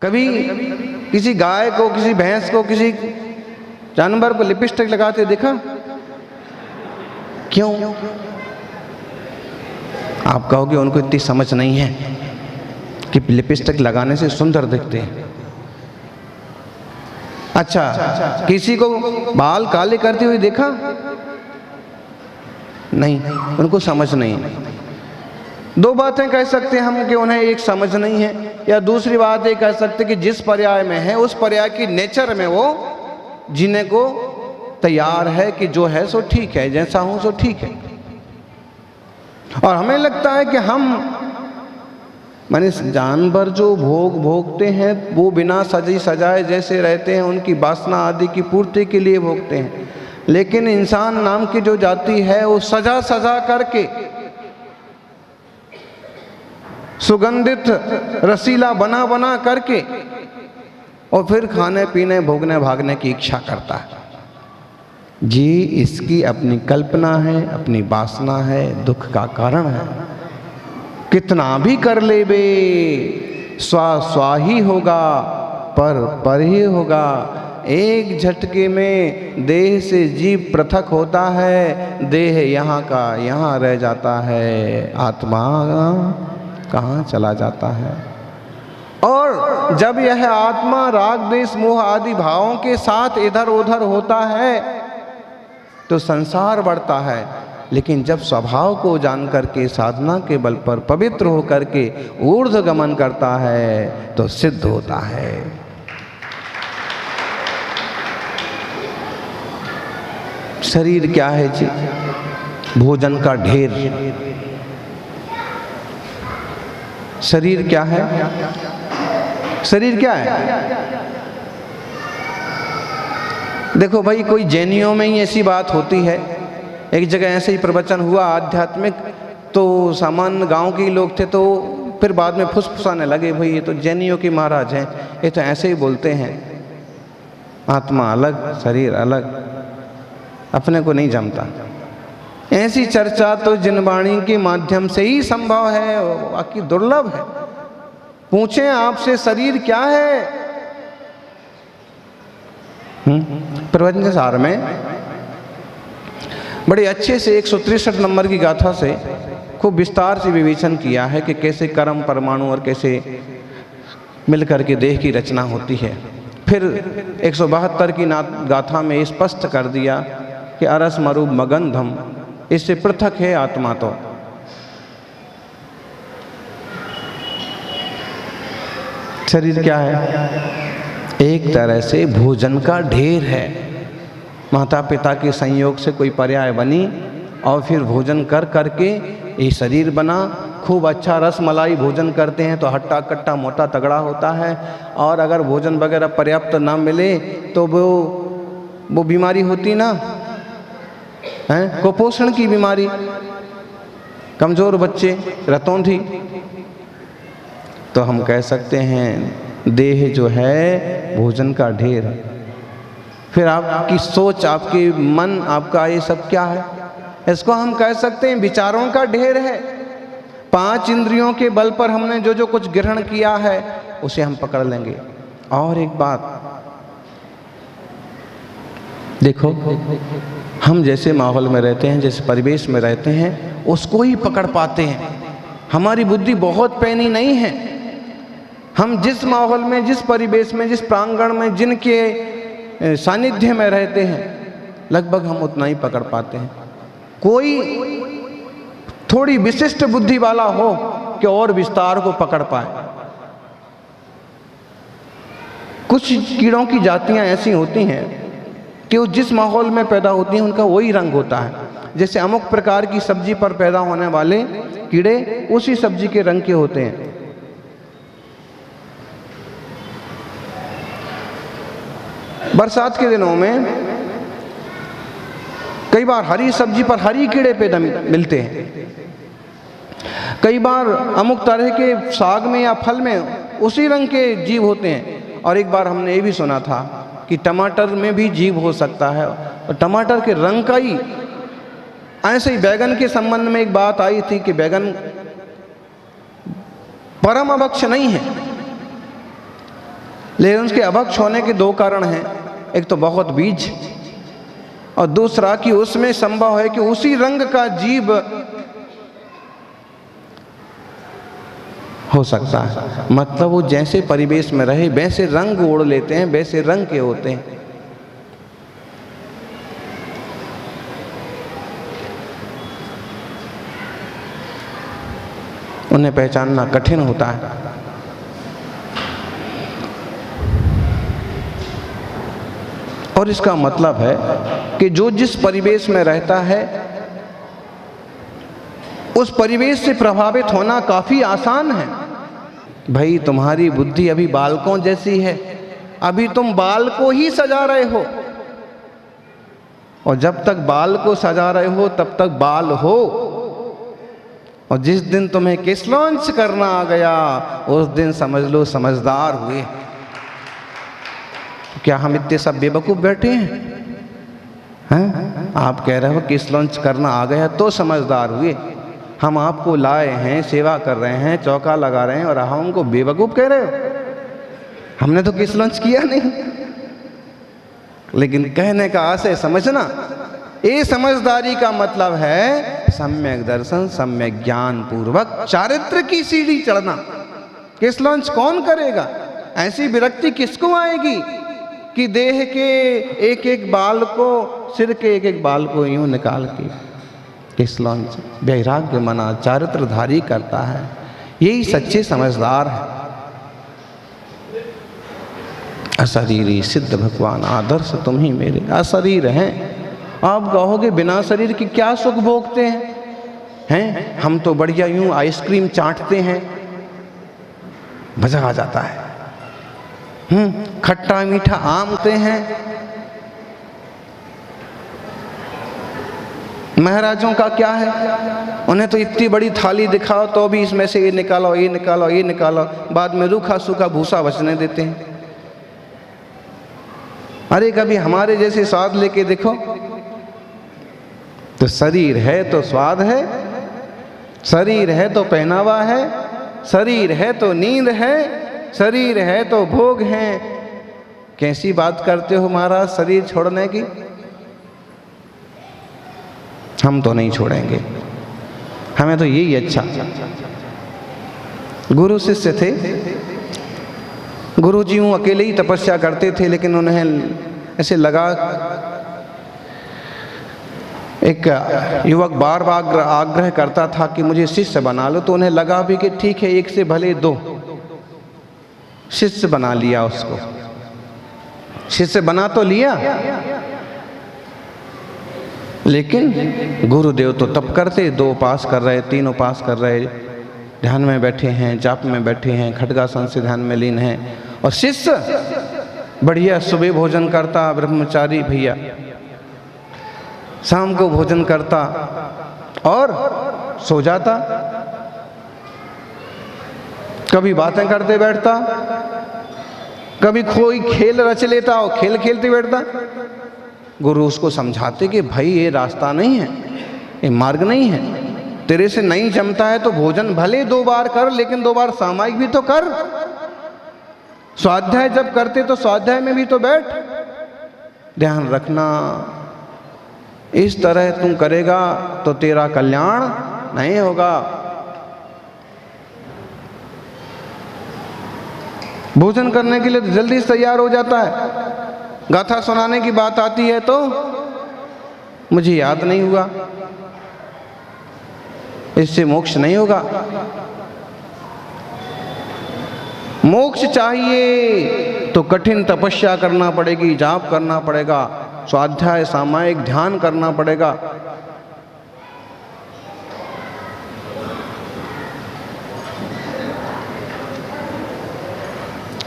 कभी किसी गाय को, किसी भैंस को, किसी जानवर को लिपस्टिक लगाते देखा? क्यों? आप कहोगे उनको इतनी समझ नहीं है कि लिपस्टिक लगाने से सुंदर दिखते हैं। अच्छा, किसी को बाल काले करते हुए देखा? नहीं, उनको समझ नहीं है। दो बातें कह सकते हैं हम कि उन्हें एक समझ नहीं है, या दूसरी बात ये कह सकते कि जिस पर्याय में है उस पर्याय की नेचर में वो जीने को तैयार है कि जो है सो ठीक है, जैसा हूं सो ठीक है। और हमें लगता है कि हम माने जानवर जो भोग भोगते हैं वो बिना सजी सजाए जैसे रहते हैं, उनकी वासना आदि की पूर्ति के लिए भोगते हैं। लेकिन इंसान नाम की जो जाति है वो सजा सजा करके सुगंधित रसीला बना बना करके और फिर खाने पीने भोगने भागने की इच्छा करता है। जी, इसकी अपनी कल्पना है, अपनी वासना है, दुख का कारण है। कितना भी कर ले बे, स्वा स्वा ही होगा, पर ही होगा। एक झटके में देह से जीव पृथक होता है, देह यहाँ का यहाँ रह जाता है, आत्मा कहाँ चला जाता है। और जब यह आत्मा राग द्वेष मोह आदि भावों के साथ इधर उधर होता है तो संसार बढ़ता है, लेकिन जब स्वभाव को जान करके साधना के बल पर पवित्र हो करके ऊर्ध्व गमन करता है तो सिद्ध होता है। शरीर क्या है जी? भोजन का ढेर। शरीर क्या है? शरीर क्या है? देखो भाई, कोई जैनियों में ही ऐसी बात होती है। एक जगह ऐसे ही प्रवचन हुआ आध्यात्मिक, तो सामान्य गांव के ही लोग थे, तो फिर बाद में फुसफुसाने लगे, भाई ये तो जैनियों के महाराज हैं, ये तो ऐसे ही बोलते हैं, आत्मा अलग शरीर अलग, अपने को नहीं जमता। ऐसी चर्चा तो जिनवाणी के माध्यम से ही संभव है, बाकी दुर्लभ है। पूछें आपसे शरीर क्या है? प्रवचन सार में बड़े अच्छे से 163 नंबर की गाथा से खूब विस्तार से विवेचन किया है कि कैसे कर्म परमाणु और कैसे मिलकर के देह की रचना होती है। फिर 172 की गाथा में स्पष्ट कर दिया कि अरस मरूप मगंधम, इससे पृथक है आत्मा। तो शरीर क्या है? एक तरह से भोजन का ढेर है। माता पिता के संयोग से कोई पर्याय बनी और फिर भोजन कर करके ये शरीर बना। खूब अच्छा रस मलाई भोजन करते हैं तो हट्टा कट्टा मोटा तगड़ा होता है, और अगर भोजन वगैरह पर्याप्त ना मिले तो वो बीमारी होती ना है, कुपोषण की बीमारी, कमजोर बच्चे, रतौंधी। तो हम कह सकते हैं देह जो है भोजन का ढेर है। फिर आपकी सोच, आपके मन, आपका ये सब क्या है? इसको हम कह सकते हैं विचारों का ढेर है। 5 इंद्रियों के बल पर हमने जो जो कुछ ग्रहण किया है उसे हम पकड़ लेंगे। और एक बात देखो, हम जैसे माहौल में रहते हैं, जैसे परिवेश में रहते हैं, उसको ही पकड़ पाते हैं। हमारी बुद्धि बहुत पैनी नहीं है। हम जिस माहौल में, जिस परिवेश में, जिस प्रांगण में, जिनके सानिध्य में रहते हैं, लगभग हम उतना ही पकड़ पाते हैं। कोई थोड़ी विशिष्ट बुद्धि वाला हो कि और विस्तार को पकड़ पाए। कुछ कीड़ों की जातियां ऐसी होती हैं कि वो जिस माहौल में पैदा होती हैं उनका वही रंग होता है। जैसे अमुक प्रकार की सब्जी पर पैदा होने वाले कीड़े उसी सब्जी के रंग के होते हैं। बरसात के दिनों में कई बार हरी सब्जी पर हरी कीड़े पैदा मिलते हैं। कई बार अमुक तरह के साग में या फल में उसी रंग के जीव होते हैं। और एक बार हमने ये भी सुना था कि टमाटर में भी जीव हो सकता है, और टमाटर के रंग का ही ऐसे ही बैगन के संबंध में एक बात आई थी कि बैगन परम अभक्ष नहीं है, लेकिन उसके अभक्ष होने के दो कारण हैं। एक तो बहुत बीज, और दूसरा कि उसमें संभव है कि उसी रंग का जीव हो सकता है। मतलब वो जैसे परिवेश में रहे वैसे रंग ओढ़ लेते हैं, वैसे रंग के होते हैं। उन्हें पहचानना कठिन होता है। और इसका मतलब है कि जो जिस परिवेश में रहता है उस परिवेश से प्रभावित होना काफी आसान है। भाई तुम्हारी बुद्धि अभी बालकों जैसी है, अभी तुम बाल को ही सजा रहे हो, और जब तक बाल को सजा रहे हो तब तक बाल हो, और जिस दिन तुम्हें किस लॉन्च करना आ गया उस दिन समझ लो समझदार हुए। क्या हम इतने सब बेवकूफ बैठे हैं? आप कह रहे हो किस लॉन्च करना आ गया तो समझदार हुए। हम आपको लाए हैं, सेवा कर रहे हैं, चौका लगा रहे हैं, और हम हमको बेवकूफ कह रहे हो? हमने तो किस लॉन्च किया नहीं। लेकिन कहने का आशय समझना, ये समझदारी का मतलब है सम्यक दर्शन, सम्यक ज्ञान पूर्वक चारित्र की सीढ़ी चढ़ना। किस लॉन्च कौन करेगा? ऐसी विरक्ति किसको आएगी कि देह के एक एक बाल को, सिर के एक एक बाल को यूं निकाल के किस लॉन्च वैराग्य मना चारित्रधारी करता है। यही सच्चे समझदार है। अशरीरी सिद्ध भगवान आदर्श तुम ही मेरे। अशरीर हैं। आप कहोगे बिना शरीर की क्या सुख भोगते हैं? हम तो बढ़िया यूं आइसक्रीम चाटते हैं, मजा आ जाता है। खट्टा मीठा आमते हैं। महाराजों का क्या है? उन्हें तो इतनी बड़ी थाली दिखाओ तो भी इसमें से ये निकालो, ये निकालो, ये निकालो, बाद में रूखा सूखा भूसा बचने देते हैं। अरे कभी हमारे जैसे स्वाद लेके देखो। तो शरीर है तो स्वाद है, शरीर है तो पहनावा है, शरीर है तो नींद है, शरीर है तो भोग है। कैसी बात करते हो महाराज शरीर छोड़ने की? हम तो नहीं छोड़ेंगे, हमें तो यही अच्छा। गुरु शिष्य थे, गुरु जी यूं अकेले ही तपस्या करते थे, लेकिन उन्हें ऐसे लगा, एक युवक बार बार आग्रह करता था कि मुझे शिष्य बना लो, तो उन्हें लगा भी कि ठीक है एक से भले दो। शिष्य बना लिया उसको, शिष्य बना तो लिया, लेकिन गुरुदेव तो तप करते, 2 उपास कर रहे, 3 उपास कर रहे, ध्यान में बैठे हैं, जाप में बैठे हैं, खड्गासन से ध्यान में लीन हैं, और शिष्य बढ़िया सुबह भोजन करता, ब्रह्मचारी भैया, शाम को भोजन करता और सो जाता, कभी बातें करते बैठता, कभी कोई खेल रच लेता और खेल खेलते बैठता। गुरु उसको समझाते कि भाई ये रास्ता नहीं है, ये मार्ग नहीं है, तेरे से नहीं जमता है तो भोजन भले 2 बार कर, लेकिन 2 बार सामायिक भी तो कर। स्वाध्याय जब करते तो स्वाध्याय में भी तो बैठ। ध्यान रखना, इस तरह तू करेगा तो तेरा कल्याण नहीं होगा। भोजन करने के लिए तो जल्दी से तैयार हो जाता है, गाथा सुनाने की बात आती है तो मुझे याद नहीं हुआ, इससे मोक्ष नहीं होगा। मोक्ष चाहिए तो कठिन तपस्या करना पड़ेगी, जाप करना पड़ेगा, स्वाध्याय सामायिक ध्यान करना पड़ेगा।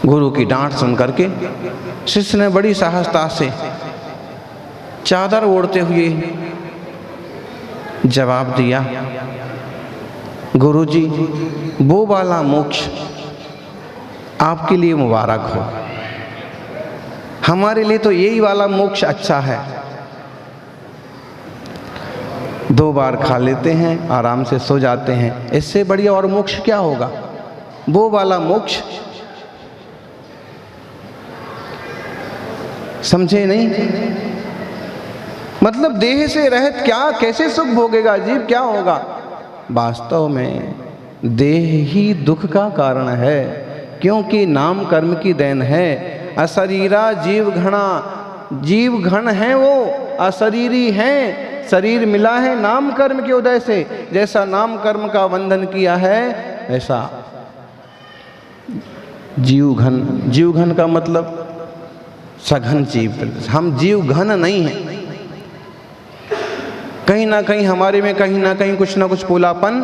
गुरु की डांट सुन करके शिष्य ने बड़ी साहसता से चादर ओढ़ते हुए जवाब दिया, गुरुजी वो वाला मोक्ष आपके लिए मुबारक हो, हमारे लिए तो यही वाला मोक्ष अच्छा है। 2 बार खा लेते हैं, आराम से सो जाते हैं। इससे बढ़िया और मोक्ष क्या होगा? वो वाला मोक्ष समझे नहीं? मतलब देह से रहित क्या, कैसे सुख भोगेगा जीव, क्या होगा? वास्तव में देह ही दुख का कारण है, क्योंकि नाम कर्म की देन है। अशरीरा जीव घना, जीव घन है वो, अशरीरी हैं। शरीर मिला है नाम कर्म के उदय से। जैसा नाम कर्म का बंधन किया है ऐसा जीव घन। जीव घन का मतलब सघन जीव। हम जीव घन नहीं हैं। कहीं ना कहीं हमारे में कहीं ना कहीं कुछ ना कुछ पोलापन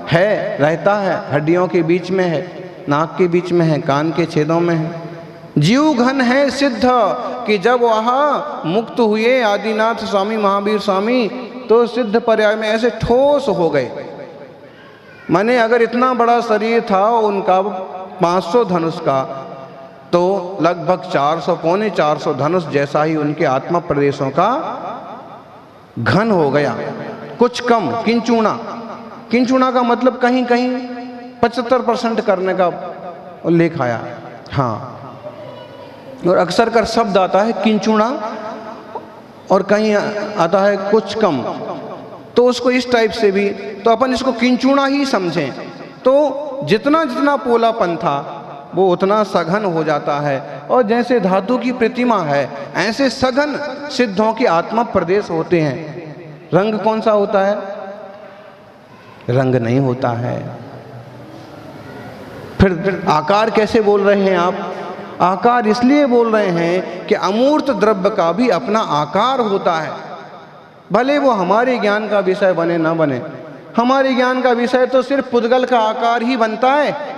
है, रहता है। हड्डियों के बीच में है, नाक के बीच में है, कान के छेदों में है। जीव घन है सिद्ध कि जब वहाँ मुक्त हुए आदिनाथ स्वामी महावीर स्वामी तो सिद्ध पर्याय में ऐसे ठोस हो गए। माने अगर इतना बड़ा शरीर था उनका 500 धनुष का, तो लगभग 400 पौने 400 धनुष जैसा ही उनके आत्मा प्रदेशों का घन हो गया। कुछ कम किंचुणा। किंचुणा का मतलब कहीं कहीं 75% करने का उल्लेख आया। हाँ, और अक्सर कर शब्द आता है किंचुणा और कहीं आता है कुछ कम, तो उसको इस टाइप से भी, तो अपन इसको किंचुणा ही समझें। तो जितना जितना पोलापन था वो उतना सघन हो जाता है। और जैसे धातु की प्रतिमा है ऐसे सघन सिद्धों के आत्मा प्रदेश होते हैं। रंग कौन सा होता है? रंग नहीं होता है। फिर आकार कैसे बोल रहे हैं आप? आकार इसलिए बोल रहे हैं कि अमूर्त द्रव्य का भी अपना आकार होता है। भले वो हमारे ज्ञान का विषय बने ना बने, हमारे ज्ञान का विषय तो सिर्फ पुद्गल का आकार ही बनता है।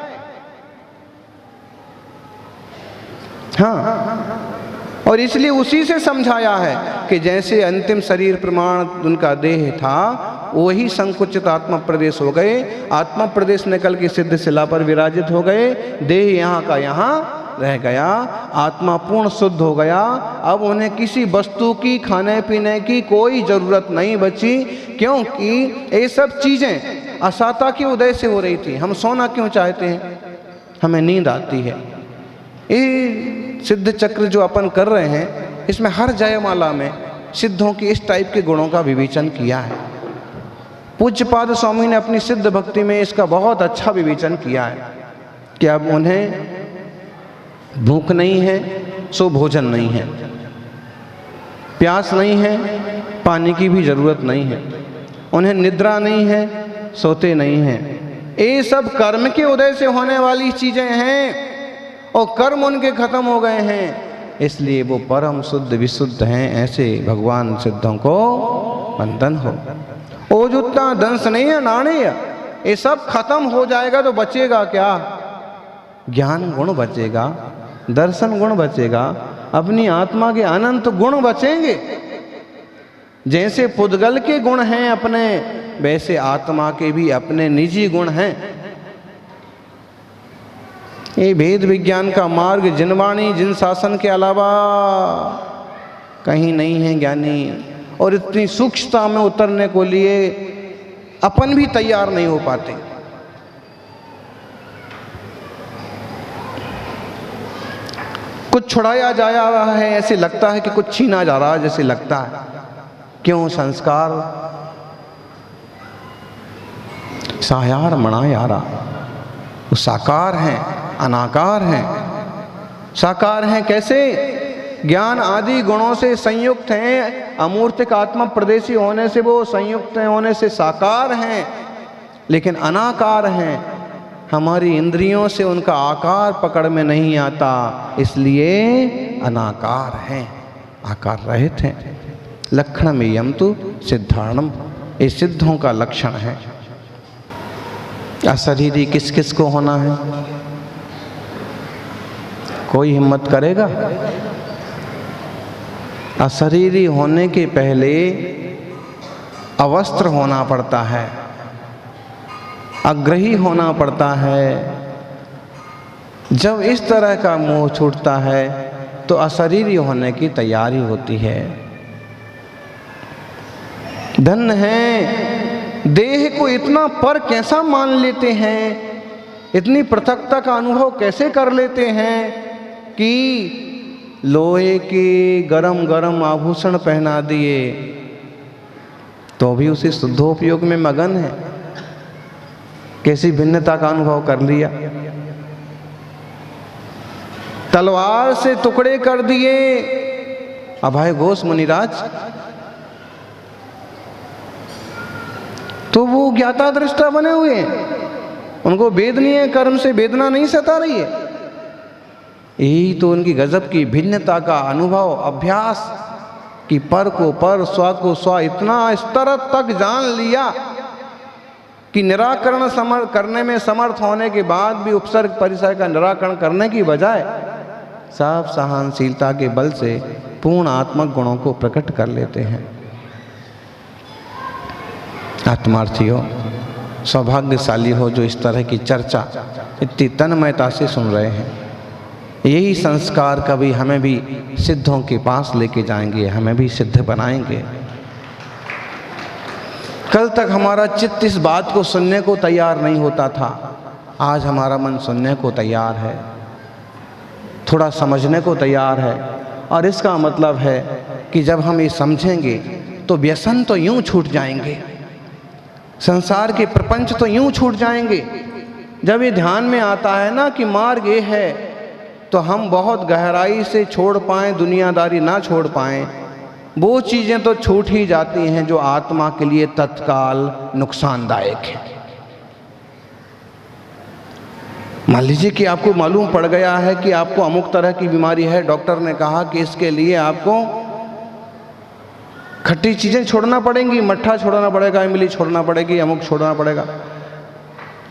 हाँ, और इसलिए उसी से समझाया है कि जैसे अंतिम शरीर प्रमाण उनका देह था, वही संकुचित आत्मा प्रदेश हो गए। आत्मा प्रदेश निकल के सिद्ध शिला पर विराजित हो गए। देह यहाँ का यहाँ रह गया। आत्मा पूर्ण शुद्ध हो गया। अब उन्हें किसी वस्तु की, खाने पीने की कोई जरूरत नहीं बची, क्योंकि ये सब चीजें असाता के उदय से हो रही थी। हम सोना क्यों चाहते हैं? हमें नींद आती है। ये सिद्ध चक्र जो अपन कर रहे हैं, इसमें हर जयमाला में सिद्धों के इस टाइप के गुणों का विवेचन किया है। पूज्यपाद स्वामी ने अपनी सिद्ध भक्ति में इसका बहुत अच्छा विवेचन किया है कि अब उन्हें भूख नहीं है सो भोजन नहीं है, प्यास नहीं है, पानी की भी जरूरत नहीं है, उन्हें निद्रा नहीं है, सोते नहीं हैं। ये सब कर्म के उदय से होने वाली चीजें हैं और कर्म उनके खत्म हो गए हैं, इसलिए वो परम शुद्ध विशुद्ध हैं। ऐसे भगवान सिद्धों को बंधन हो। ओ जुत्ता दंश नहीं है नाणीय, ये सब खत्म हो जाएगा तो बचेगा क्या? ज्ञान गुण बचेगा, दर्शन गुण बचेगा, अपनी आत्मा के अनंत गुण बचेंगे। जैसे पुद्गल के गुण हैं अपने, वैसे आत्मा के भी अपने निजी गुण हैं। ये भेद विज्ञान का मार्ग जिन वाणी जिन शासन के अलावा कहीं नहीं है ज्ञानी। और इतनी सूक्ष्मता में उतरने को लिए अपन भी तैयार नहीं हो पाते। कुछ छुड़ाया जा रहा है ऐसे लगता है कि कुछ छीना जा रहा है जैसे लगता है। क्यों? संस्कार सायार मणायारा, वो साकार हैं, अनाकार हैं। साकार हैं कैसे? ज्ञान आदि गुणों से संयुक्त हैं। अमूर्तिक आत्मा प्रदेशी होने से वो संयुक्त होने से साकार हैं, लेकिन अनाकार हैं। हमारी इंद्रियों से उनका आकार पकड़ में नहीं आता, इसलिए अनाकार हैं, आकार रहित हैं। लक्षणम यम तु सिद्धाणम, ये सिद्धों का लक्षण है। अशरीरी किस किस को होना है? कोई हिम्मत करेगा? अशरीरी होने के पहले अवस्त्र होना पड़ता है, अग्रही होना पड़ता है। जब इस तरह का मोह छूटता है तो अशरीरी होने की तैयारी होती है। धन्य हैं, देह को इतना पर कैसा मान लेते हैं, इतनी पृथकता का अनुभव कैसे कर लेते हैं कि लोहे के गरम गरम आभूषण पहना दिए तो भी उसी शुद्धोपयोग में मगन है। कैसी भिन्नता का अनुभव कर लिया। तलवार से टुकड़े कर दिए अभय घोष मुनिराज, तो वो ज्ञाता दृष्टा बने हुए हैं, उनको वेदनीय कर्म से वेदना नहीं सता रही है। यही तो उनकी गजब की भिन्नता का अनुभव, अभ्यास कि पर को पर, स्व को स्व इतना स्तर तक जान लिया कि निराकरण करने में समर्थ होने के बाद भी उपसर्ग परिसर का निराकरण करने की बजाय सब सहनशीलता के बल से पूर्ण आत्मक गुणों को प्रकट कर लेते हैं। आत्मार्थियों, सौभाग्यशाली हो जो इस तरह की चर्चा इतनी तन्मयता से सुन रहे हैं। यही संस्कार कभी हमें भी सिद्धों के पास लेके जाएंगे, हमें भी सिद्ध बनाएंगे। कल तक हमारा चित्त इस बात को सुनने को तैयार नहीं होता था, आज हमारा मन सुनने को तैयार है, थोड़ा समझने को तैयार है। और इसका मतलब है कि जब हम ये समझेंगे तो व्यसन तो यूं छूट जाएंगे, संसार के प्रपंच तो यूं छूट जाएंगे। जब ये ध्यान में आता है ना कि मार्ग ये है, तो हम बहुत गहराई से छोड़ पाएं, दुनियादारी ना छोड़ पाएं, वो चीज़ें तो छूट ही जाती हैं जो आत्मा के लिए तत्काल नुकसानदायक है। मान लीजिए कि आपको मालूम पड़ गया है कि आपको अमुक तरह की बीमारी है, डॉक्टर ने कहा कि इसके लिए आपको खट्टी चीज़ें छोड़ना पड़ेंगी, मट्ठा छोड़ना पड़ेगा, इमली छोड़ना पड़ेगी, अमुक छोड़ना पड़ेगा,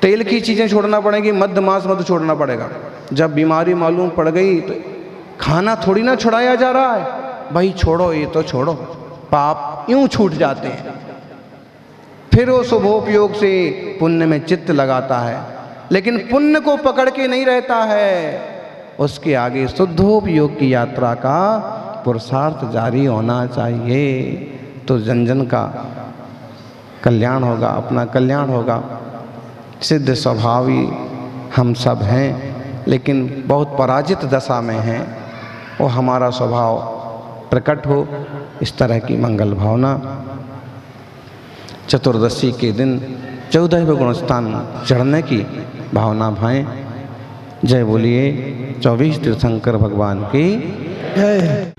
तेल की चीज़ें छोड़ना पड़ेंगी, मद्य मांस मत छोड़ना पड़ेगा। जब बीमारी मालूम पड़ गई तो खाना थोड़ी ना छुड़ाया जा रहा है, भाई छोड़ो ये तो छोड़ो, पाप यूं छूट जाते हैं। फिर वो शुभोपयोग से पुण्य में चित्त लगाता है, लेकिन पुण्य को पकड़ के नहीं रहता है, उसके आगे शुद्धोपयोग की यात्रा का पुरुषार्थ जारी होना चाहिए। तो जन जन का कल्याण होगा, अपना कल्याण होगा। सिद्ध स्वभावी हम सब हैं, लेकिन बहुत पराजित दशा में हैं। वो हमारा स्वभाव प्रकट हो, इस तरह की मंगल भावना। चतुर्दशी के दिन 14वें गुणस्थान चढ़ने की भावना भाएं। जय बोलिए 24 तीर्थंकर भगवान की जय।